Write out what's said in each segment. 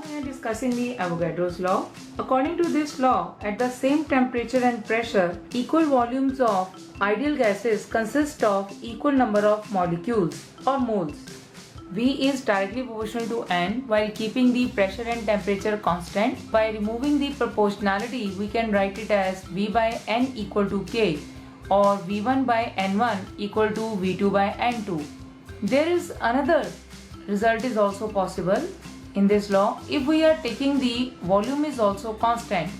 we are discussing the Avogadro's law. According to this law, at the same temperature and pressure, equal volumes of ideal gases consist of equal number of molecules or moles. V is directly proportional to N while keeping the pressure and temperature constant. By removing the proportionality, we can write it as V by N equal to K or V1 by N1 equal to V2 by N2. There is another result is also possible in this law. If we are taking the volume is also constant,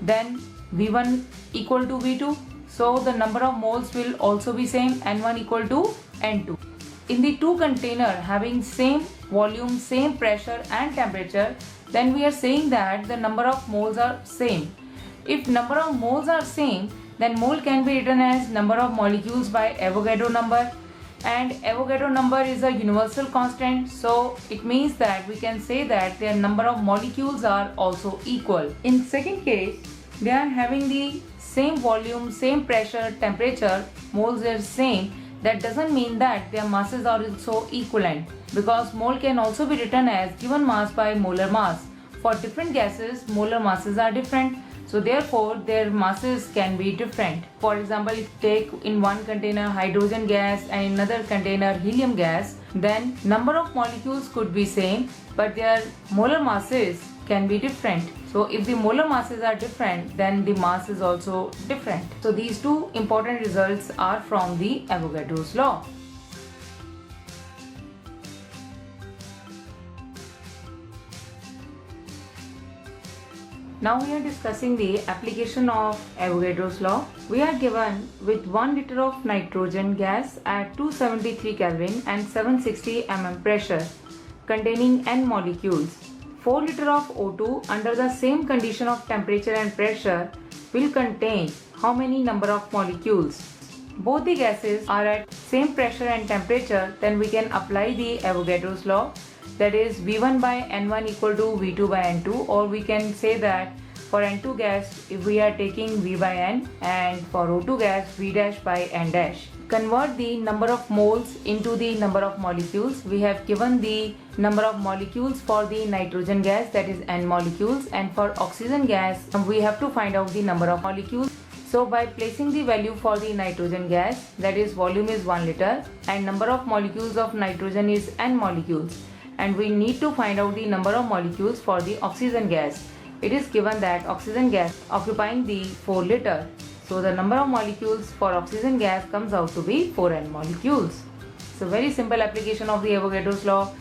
then V1 equal to V2, so the number of moles will also be same, N1 equal to N2. In the two container having same volume, same pressure and temperature, then we are saying that the number of moles are same. If number of moles are same, then mole can be written as number of molecules by Avogadro number, and Avogadro number is a universal constant, so it means that we can say that their number of molecules are also equal. In second case, they are having the same volume, same pressure, temperature, moles are same. That doesn't mean that their masses are also equivalent, because mole can also be written as given mass by molar mass. For different gases, molar masses are different, so therefore their masses can be different. For example, if you take in one container hydrogen gas and in another container helium gas, then number of molecules could be same, but their molar masses can be different. So if the molar masses are different, then the mass is also different. So these two important results are from the Avogadro's law. Now we are discussing the application of Avogadro's law. We are given with 1 liter of nitrogen gas at 273 Kelvin and 760 mm pressure containing N molecules. 4 liter of O2 under the same condition of temperature and pressure will contain how many number of molecules? Both the gases are at same pressure and temperature, then we can apply the Avogadro's law, that is V1 by N1 equal to V2 by N2, or we can say that for N2 gas if we are taking V by N and for O2 gas V dash by N dash. Convert the number of moles into the number of molecules. We have given the number of molecules for the nitrogen gas, that is N molecules, and for oxygen gas we have to find out the number of molecules. So by placing the value for the nitrogen gas, that is volume is 1 liter and number of molecules of nitrogen is N molecules, and we need to find out the number of molecules for the oxygen gas. It is given that oxygen gas occupying the 4 liter. So the number of molecules for oxygen gas comes out to be 4N molecules. So very simple application of the Avogadro's law.